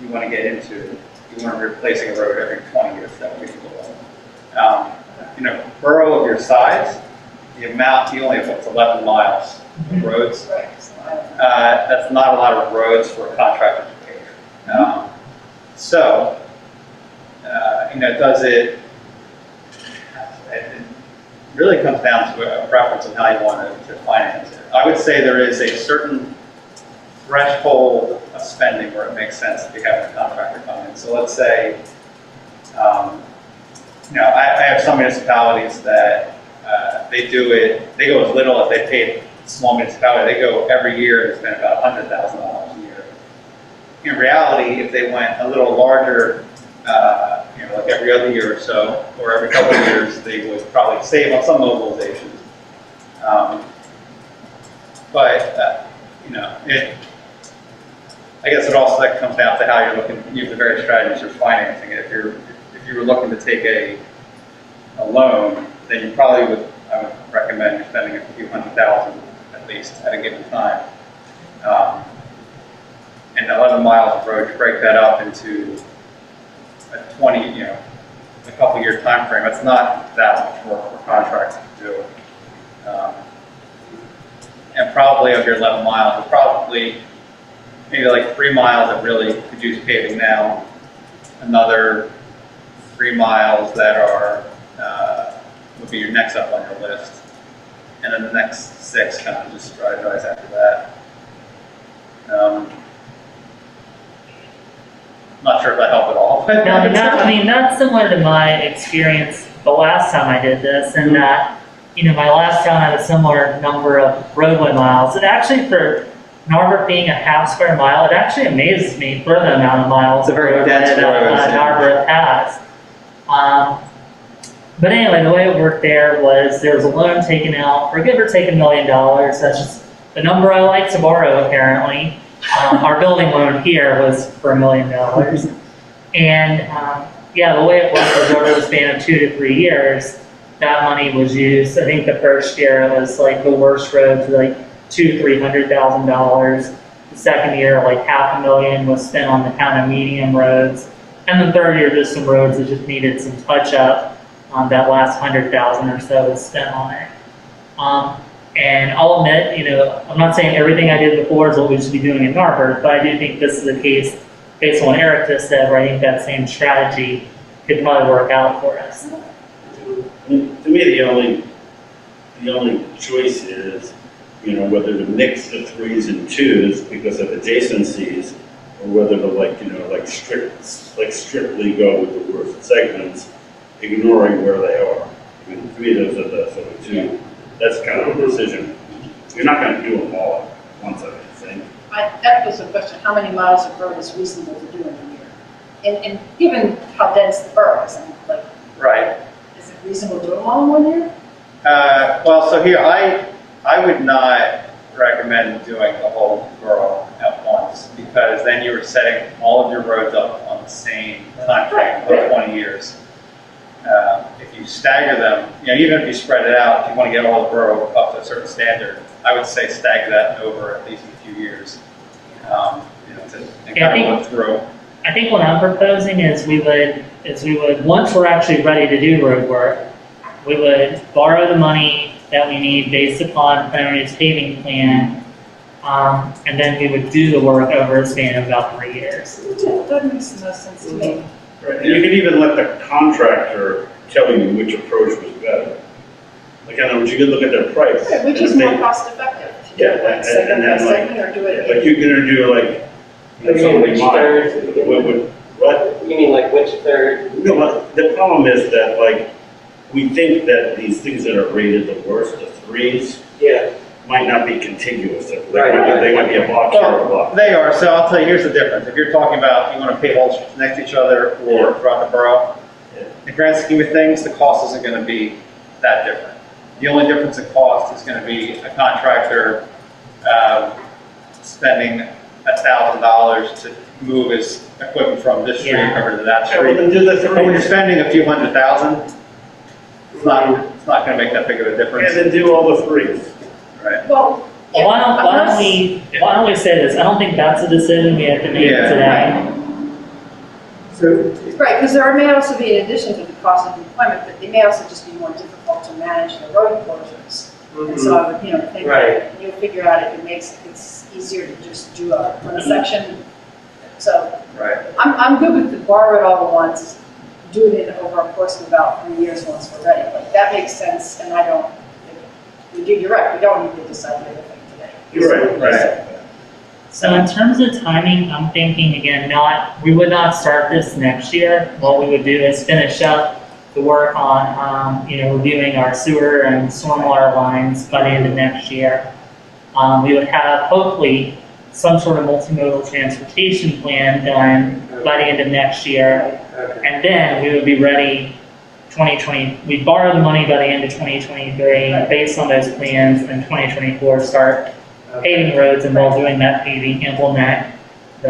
you want to get into, you want to be replacing a road every 20 years. That would be the goal. Borough of your size, the amount, you only have what's 11 miles of roads. Right, so I don't know. That's not a lot of roads for a contractor to pave. So, does it really comes down to a preference on how you want to finance it. I would say there is a certain threshold of spending where it makes sense to be having a contractor come in. So let's say, I have some municipalities that they go as little as they pay small municipality, they go every year and spend about $100,000 a year. In reality, if they went a little larger, like every other year or so, or every couple of years, they would probably save on some mobilizations. I guess it also comes down to how you're looking, you have the various strategies for financing it. If you were looking to take a loan, then you probably I would recommend you spending a few $100,000 at least at a given time. And 11 miles of road, you break that up into a 20, a couple year time frame. It's not that much work for contracts to do. And probably of your 11 miles, there's probably maybe like 3 miles that really could use paving now, another 3 miles that are would be your next up on your list, and then the next 6 kind of just strategize after that. Not sure if that helped at all. No, not similar to my experience the last time I did this, and that, my last town had a similar number of roadway miles. And actually for Narberth being a half square mile, it actually amazes me for the amount of miles It's a very roadway dense road, that yeah. Narberth has. But anyway, the way it worked there was a loan taken out for give or take $1 million. That's just the number I like to borrow, apparently. Our building loan here was for $1 million. And the way it worked was over the span of 2 to 3 years, that money was used. I think the first year it was like the worst road to like $200,000-$300,000. The second year, like $500,000 was spent on the kind of medium roads. And the third year, just some roads that just needed some touch up. That last $100,000 or so was spent on it. And I'll admit, I'm not saying everything I did before is what we should be doing in Narberth, but I do think this is the case based on what Eric just said, where I think that same strategy could probably work out for us. To me, the only choice is, whether to mix the 3s and 2s because of adjacencies, or whether to strictly go with the worst segments, ignoring where they are. To me, those are the sort of 2. That's kind of a decision. You're not going to do them all at once, I think. That was the question, how many miles of road is reasonable to do in a year? And given how dense the borough is, Right. is it reasonable to do them all in 1 year? So here, I would not recommend doing the whole borough at once, because then you were setting all of your roads up on the same time frame for 20 years. If you stagger them, even if you spread it out, if you want to get all the borough up to a certain standard, I would say stagger that over at least a few years. To kind of look through. I think what I'm proposing is we would, once we're actually ready to do road work, we would borrow the money that we need based upon Priority's paving plan, and then we would do the work over a span of about 3 years. That makes the most sense to me. Right. And you can even let the contractor tell you which approach was better. Like, in other words, you could look at their price. Right, which is more cost effective? To do it like segment by segment, or do it? Like, you're gonna do like, You mean somebody which might, third? what? You mean like which third? No, but the problem is that, we think that these things that are rated the worst, the 3s, Yeah. might not be contiguous. They Right. might be a box or a block. They are, so I'll tell you, here's the difference. If you're talking about, you want to pave all the streets next to each other or throughout the borough, Yeah. in the grand scheme of things, the cost isn't going to be that different. The only difference in cost is going to be a contractor spending $1,000 to move his equipment from this street Yeah. over to that Yeah, well, street. then do the But when you're 3s. spending a few $100,000, it's not going to make that big of a And difference, then do all the 3s. right? Well, Well, why don't we say this? I don't think that's a decision we have to make Yeah. today. right, because there may also be, in addition to the cost of employment, that they may also just be more difficult to manage the road closures. And so I would, think, Right. you'll figure out if it's easier to just do a section. So Right. I'm good with the borrow it all at once, do it in over a course of about 3 years once we're ready. Like, that makes sense, and I don't, you're right, we don't need to decide everything today. You're right. So in terms of timing, I'm thinking again, we would not start this next year. What we would do is finish up the work on, reviewing our sewer and stormwater lines by the end of next year. We would have hopefully some sort of multimodal transportation plan done by the end of next year. Okay. And then we would be ready 2020, we'd borrow the money by the end of 2023 based on those plans, and 2024 start paving roads, and while doing that paving, implement the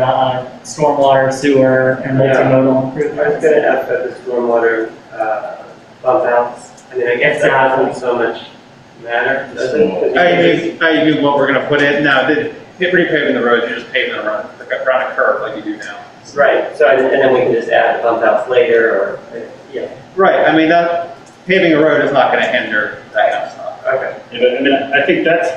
stormwater, sewer, and multimodal I was improvements. gonna ask about the stormwater, bump outs. I mean, I guess that doesn't so much matter, does it? 'Cause I do what we're gonna put in, now, repaving the roads, you're just paving it around a curve like you do now. Right, so, and then we can just add the bump outs later, or, yeah, Right, I mean, that, paving a road is not gonna hinder that kind of stuff. okay. I think that's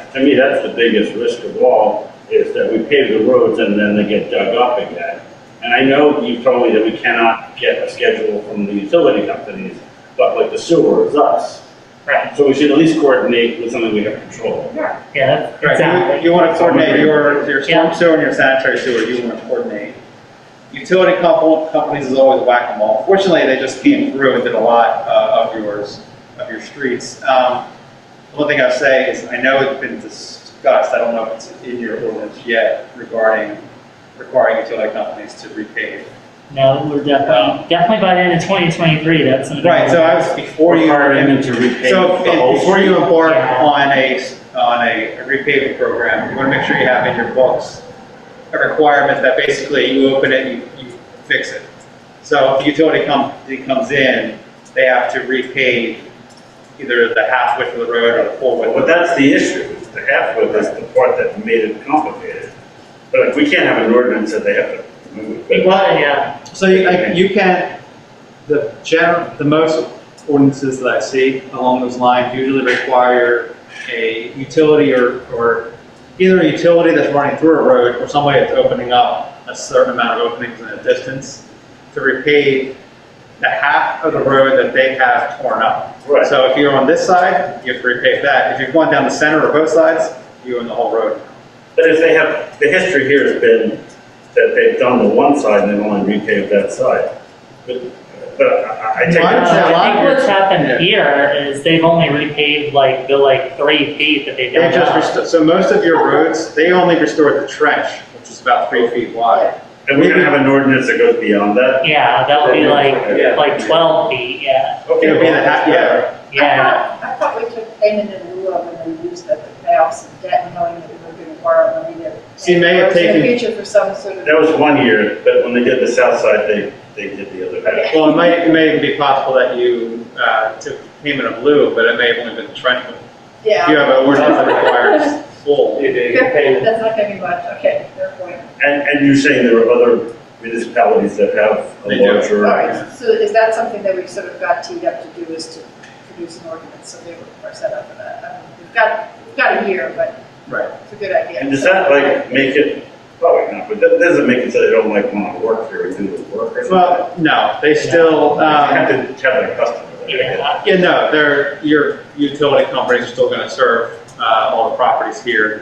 the biggest risk of all, is that we pave the roads and then they get dug up again. And I know you told me that we cannot get a schedule from the utility companies, but like the sewer is us. Right, So we should at least coordinate with something we have control of. yeah, Right, exactly. you wanna coordinate your Yeah. storm sewer and your sanitary sewer, you wanna coordinate. Utility companies is always whack-a-mole. Fortunately, they just came through and did a lot of your streets. One thing I'll say is, I know it's been discussed, I don't know if it's in your ordinance yet, regarding requiring utility companies to repave. No, we're definitely by the end of 2023, that's gonna be. Right, so I was, before you, Requiring them to repave so the whole before you street. embark Yeah. on a repaving program, you wanna make sure you have in your books a requirement that basically you open it, you fix it. So if the utility company comes in, they have to repave either the half width of the road or the full width. But that's the issue, the half width is the part that made it complicated. But if we can't have an ordinance that they have to move it. Well, yeah, So you can, the most ordinances that I see along those lines usually require a utility or either a utility that's running through a road or somebody that's opening up a certain amount of openings in a distance to repave the half of the road that they have torn up. Right. So if you're on this side, you have to repave that. If you're going down the center or both sides, you own the whole road. But if they have, the history here has been that they've done the one side and they've only repaved that side. But I take Mine it. said- I think what's Yeah. happened here is they've only repaved the 3 feet that they've They done. just so most of your roads, they only restored the trench, which is about 3 feet wide. And we're gonna have an ordinance that goes beyond that? Yeah, that would be Yeah. like 12 feet, yeah, Okay. It'll be the half, yeah. yeah. I thought we took payment in lieu of and then used that to pay off some debt, knowing that we were going to borrow money to. So you may have Or in taken- the future for some sort of. That was 1 year, but when they did the south side, they did the other half. Well, it may even be possible that you took payment of lieu, but it may have only been the trench. If you Yeah, have an ordinance that requires full. You do, you pay, that's not going to be much, okay, fair point. And you're saying there are other municipalities that have a They do. All larger. right, so is that something that we've sort of got teed up to do, is to produce an ordinance, so they are set up for that? I mean, we've got a year, but Right. it's a good idea. And does that like make it, probably not, but that doesn't make it so they don't like want to work here and do the work or something? Well, no, they still, You have to have their customer there. Yeah. no, your utility companies are still gonna serve all the properties here.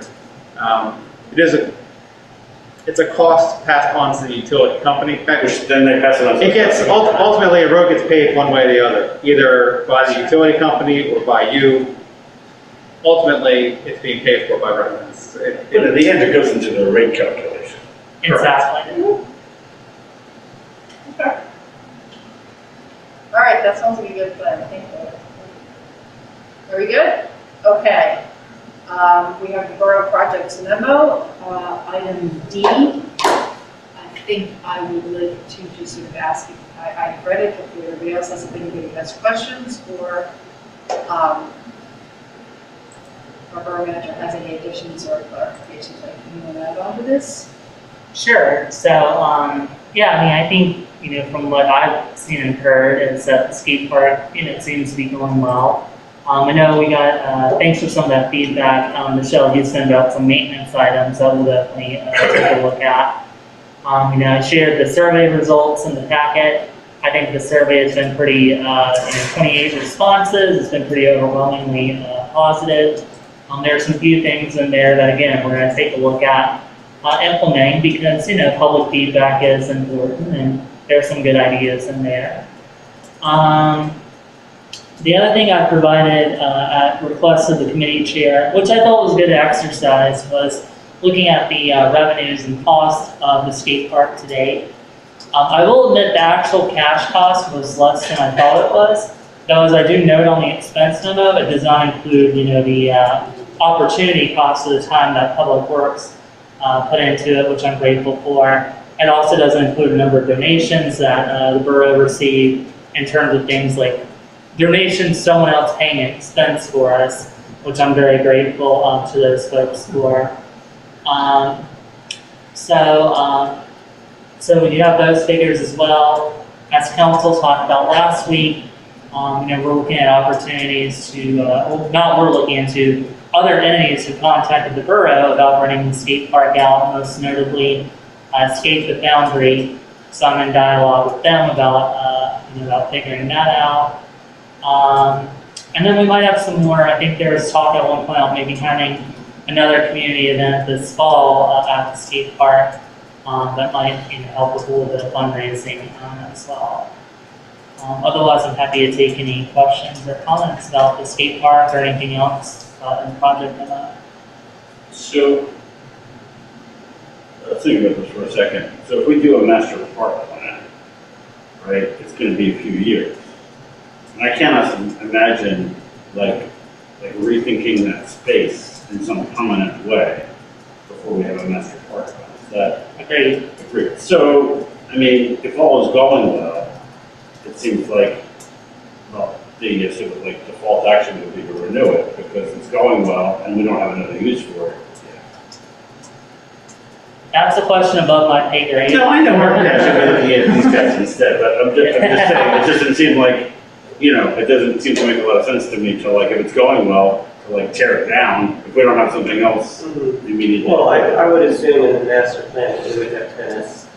It's a cost passed on to the utility company. In fact, Which then they pass it on to. it gets, ultimately, a road gets paid one way or the other, either by the utility company or by you. Ultimately, it's being paid for by residents. But in the end, it goes into the rate calculation. Exactly. Okay. All right, that sounds like a good plan, I think. Are we good? Okay. We have the borough projects memo, item D. I think I would like to just sort of ask, if I've read it, if everybody else has, if anybody has questions, or our borough manager has any additions or clarifications like you want to add on to this? Sure. So, yeah, I mean, I think, from what I've seen and heard is that the skate park, seems to be going well. I know we got, thanks for some of that feedback. Michelle, you sent out some maintenance items that we'll definitely take a look at. I shared the survey results in the packet. I think the survey has been pretty, 28 responses. It's been pretty overwhelmingly positive. There are some few things in there that, again, we're going to take a look at implementing because, public feedback is important and there's some good ideas in there. The other thing I provided at request of the committee chair, which I thought was a good exercise, was looking at the revenues and costs of the skate park today. I will admit the actual cash cost was less than I thought it was. Though, as I do note on the expense memo, it does not include, the opportunity cost of the time that Public Works put into it, which I'm grateful for. It also doesn't include a number of donations that the borough received in terms of things like donations, someone else paying an expense for us, which I'm very grateful to those folks for. So we do have those figures as well. As council talked about last week, we're looking at opportunities to, we're looking into other entities who contacted the borough about running the skate park out, most notably Skate the Foundry. So I'm in dialogue with them about figuring that out. And then we might have some more. I think there was talk at one point about maybe having another community event this fall at the skate park that might help with a little bit of fundraising as well. Otherwise, I'm happy to take any questions or comments about the skate park or anything else in the project. So, let's think about this for a second. So if we do a master park plan, right, it's going to be a few years. And I cannot imagine like rethinking that space in some permanent way before we have a master park plan. Is that Agreed. agreed? So, I mean, if all is going well, it seems like, well, the sort of like default action would be to renew it because it's going well and we don't have another use for it. That's a question above my pay grade. No, I know we're actually looking at these guys instead, but I'm just saying, it doesn't seem like, it doesn't seem to make a lot of sense to me to like, if it's going well, to like tear it down, if we don't have something else immediately. Well, I would assume in the master plan we would have tennis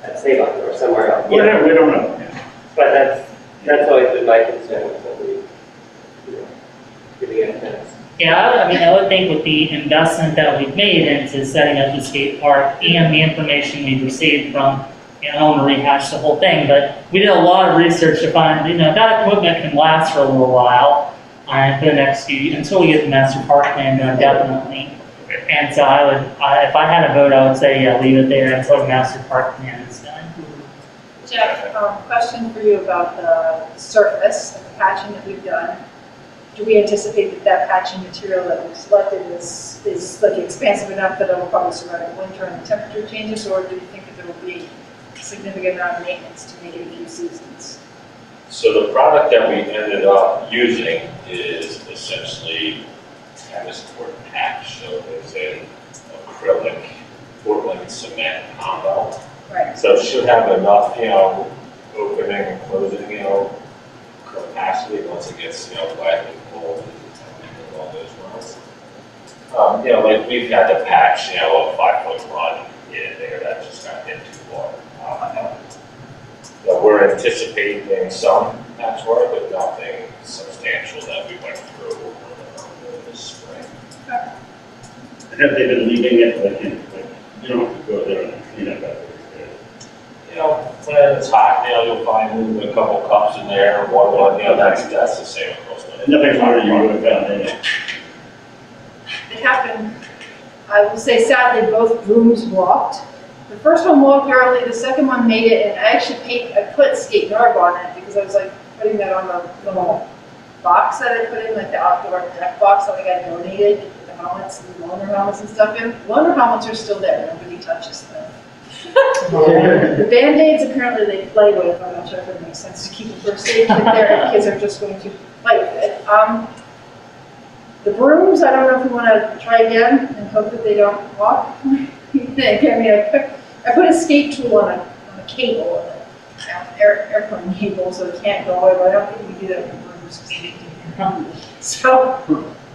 at Savon or somewhere else. Whatever, we don't know. Yeah. But that's always been my concern with what we, giving it tennis. Yeah, I would think with the investment that we've made into setting up the skate park and the information we've received from, I don't want to rehash the whole thing, but we did a lot of research to find, that equipment can last for a little while for the next few, until we get the master park plan done, definitely. And so I would, if I had a vote, I would say, yeah, leave it there until the master park plan is done. Jeff, question for you about the surface and the patching that we've done. Do we anticipate that patching material that we've selected is like expansive enough that it will probably survive the winter and the temperature changes, or do you think that there will be a significant amount of maintenance to make it a few seasons? So the product that we ended up using is essentially tennis court patch. So it's an acrylic Portland cement combo. Right. So it should have enough, opening and closing, capacity once it gets, wet and cold and all those ones. Like we've had to patch, a 5-foot run in there that just got hit too hard. We're anticipating some patchwork, but nothing substantial that we went through this spring. And have they been leaving it you don't have to go there and clean up after When it's hot, you'll find a couple cups in there, one, that's the same across the. Nothing harder you would have found in it. It happened, I will say sadly, both rooms walked. The first one walked early, the second one made it, and I put skate garb on it because I was like putting that on the little box that I put in, like the outdoor deck box that I got donated, with the helmets and the loaner helmets and stuff in. Loaner helmets are still there, nobody touches them. The Band-Aids, apparently they play with. I'm not sure if it makes sense to keep a first aid kit there if kids are just going to play with it. The brooms, I don't know if we want to try again and hope that they don't walk. I put a skate tool on a cable, an airplane cable, so it can't go away, but I don't think we can do that with the brooms because they need to So,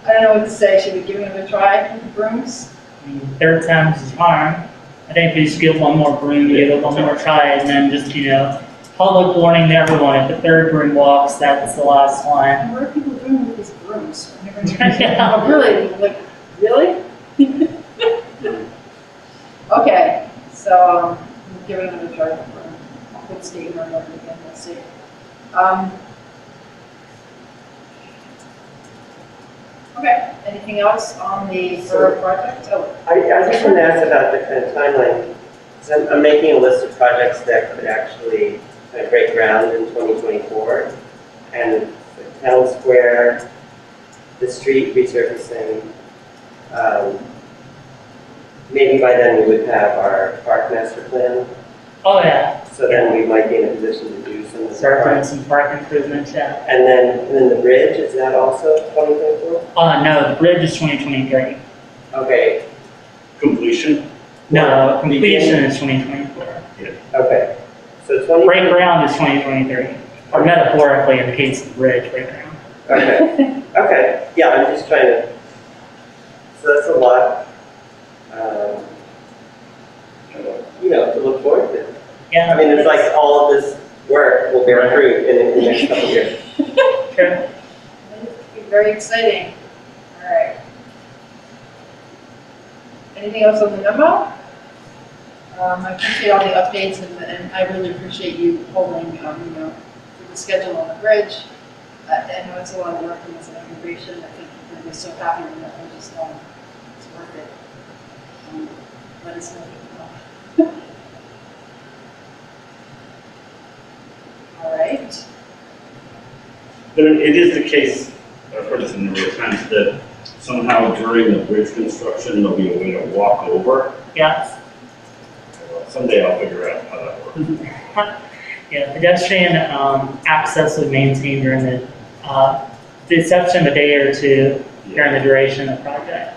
I don't know what to say, should we give it a try with the brooms? I mean, third time's the charm. I think we just give one more broom, give it one more try, and then just, public warning to everyone, if the third broom walks, that's the last one. And what are people doing with these brooms? I've never tried Yeah. Oh, really? Like, really? Okay, so, we'll give it another try with the broom. I'll put skating on over again, we'll see. Okay, anything else on the borough project? Oh, I just want to ask about the kind of timeline. So I'm making a list of projects that could actually kind of break ground in 2024. And the town square, the street resurfacing, maybe by then we would have our park master plan. Oh, yeah, So then we might be in a position to do some of the start doing park. some park improvements, yeah. And then the bridge, is that also 2024? No, the bridge is 2023. Okay, Completion, No, completion is 2024. okay. So 20. Break ground is 2023, or metaphorically in the case of the bridge, break ground. Okay, okay, yeah, I'm just trying to, so that's a lot, to look forward to. Yeah. I mean, it's like all of this work will bear fruit in the next couple of years. Sure. it'll be very exciting. All right. Anything else on the memo? I appreciate all the updates and I really appreciate you holding, the schedule on the bridge. I know it's a lot of work and it's an integration. I think you're going to be so happy when that bridge is done. It's worth it. Let us know. All right. but it is the case, I've heard this a number of times, that somehow during the bridge construction, there'll be a way to walk over. Yes. Someday I'll figure out how that works. Yeah, pedestrian access will be maintained during the exception of a day or two during the duration of the project.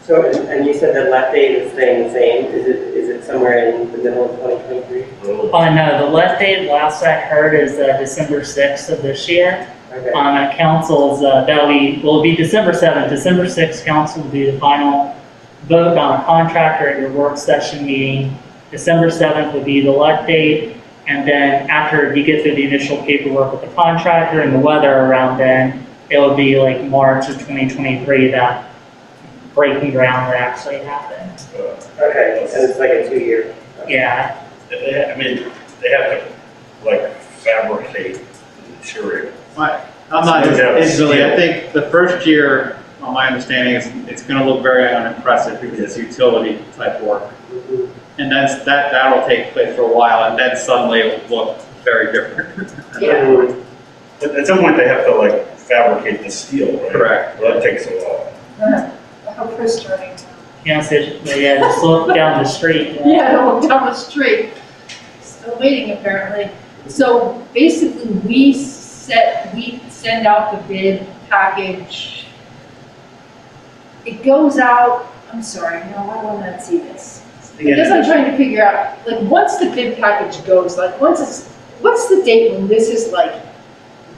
So, and you said that left date is staying the same, is it somewhere in the middle of 2023? No, the left date, last I heard, is December 6th of this year. Okay, At council's, will be December 7th. December 6th, council will do the final vote on a contractor at your work session meeting. December 7th would be the elect date, and then after you get through the initial paperwork with the contractor and the weather around then, it would be like March of 2023 that breaking ground would actually happen. okay, and it's like a 2-year. Yeah, They have to, fabricate the material. I'm not instantly, I think the first year, on my understanding, it's gonna look very unimpressive because it's utility type work. Mhm. And that'll take place for a while, and then suddenly it will look very different. Yeah. But at some point, they have to fabricate the steel, right? Correct. Well, that takes a while. I hope we're starting to. just look down the street. Yeah, look down the street. Still waiting apparently. So basically, we send out the bid package. It goes out, I'm sorry, no, I will not see this. I guess I'm trying to figure out, once the bid package goes, what's the date when this is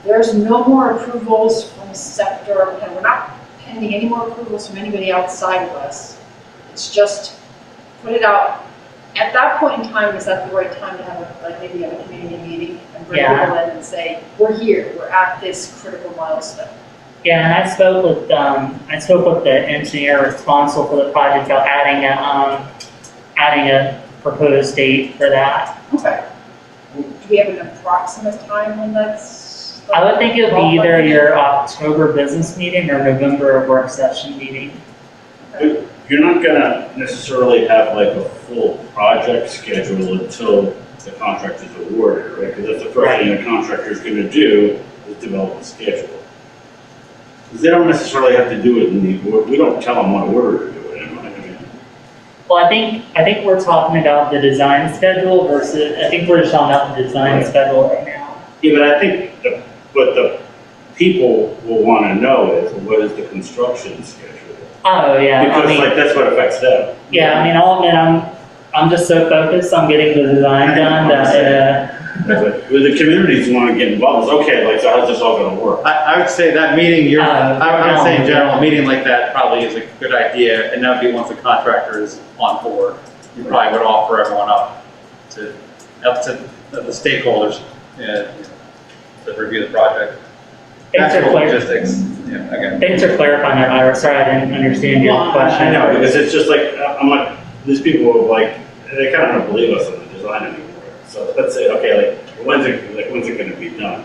there's no more approvals from the sector, and we're not pending any more approvals from anybody outside of us. It's just put it out. At that point in time, is that the right time to have maybe have a community meeting and bring Yeah. people in and say, we're here, we're at this critical milestone? Yeah, and I spoke with the engineer responsible for the project about adding a proposed date for that. Okay. Do we have an approximate time when that's? I would think it would be either your October business meeting or November work session meeting. Okay. You're not gonna necessarily have a full project schedule until the contract is awarded, right? Because that's the first thing the contractor's gonna do is develop a schedule. Because they don't necessarily have to do it we don't tell them what order to do it in. Well, I think we're talking about the design schedule versus, I think we're just talking about the design schedule right now. Yeah, but I think what the people will wanna know is, what is the construction schedule? Oh, yeah. Because that's what affects them. Yeah, I'll admit, I'm just so focused on getting the design done that, But with the communities who want to get involved, it's okay, like, so how's this all gonna work? I would say that meeting, I would say in general, a no. meeting like that probably is a good idea, and that would be once the contractor is on board. You probably would offer everyone up to the stakeholders, to review the project. Thanks for Actual clar- logistics, again. Thanks for clarifying that, Ira. Sorry, I didn't understand your Well, question. I know, because it's just like, I'm like, these people are like, they kind of don't believe us in the design anymore. So let's say, okay, when's it gonna be done?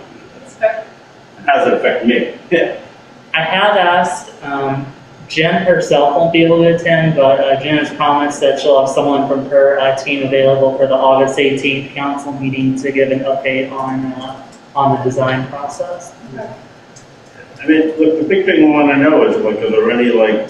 How does it affect me? I have asked, Jen herself won't be able to attend, but Jen has promised that she'll have someone from her team available for the August 18th council meeting to give an update on the design process. I mean, look, the big thing we wanna know is, like, are there any, like,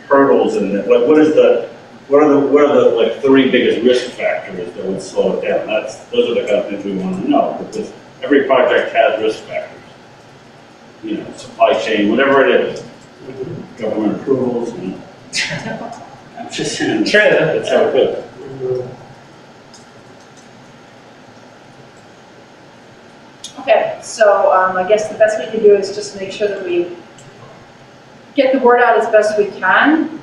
hurdles in it? Like, what are the, like, 3 biggest risk factors that would slow it down? Those are the kind of things we wanna know, because every project has risk factors. Supply chain, whatever it is, government approvals, I'm just saying. True. That's how it goes. Okay, so I guess the best we can do is just make sure that we get the word out as best we can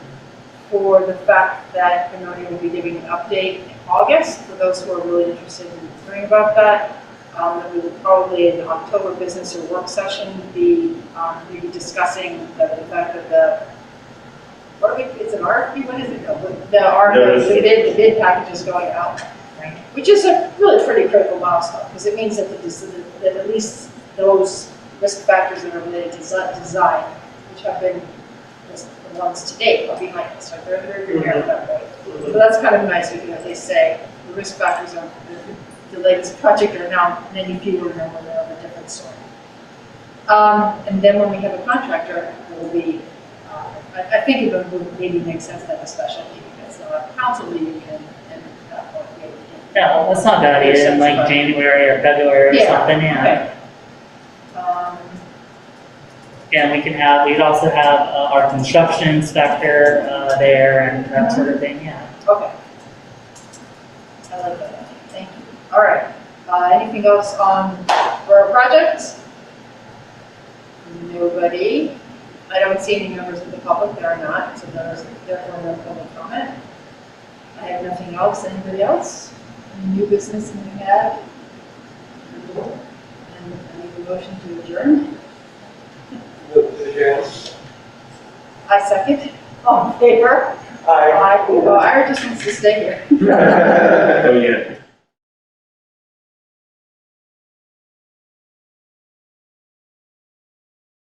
for the fact that Benoni will be giving an update in August for those who are really interested in hearing about that. That we will probably in the October business or work session be maybe discussing the fact that it's an RFP, what is it called? The bid package is going out, which is a really pretty critical milestone because it means that that at least those risk factors that are related to design, which have been the ones to date, are behind us. Like they're at that point. So that's kind of nice because they say the risk factors are the latest project are now many fewer than when they're of a different sort. And then when we have a contractor, it will be, I think it would maybe make sense to have a special meeting. It's not a council meeting and that point maybe. Yeah, well, that's not bad either, in like January or February or Yeah, something, yeah. Okay. And we'd also have our construction inspector there and that sort of thing, yeah. Okay. I like that. Thank you. All right. Anything else on borough projects? Nobody. I don't see any members of the public that are not, so there's therefore no public comment. I have nothing else. Anybody else? Any new business that we have? And I need a motion to adjourn. Move to adjourn. I second. All in favor? Aye. Oh, Ira just wants to stay here. Oh, yeah.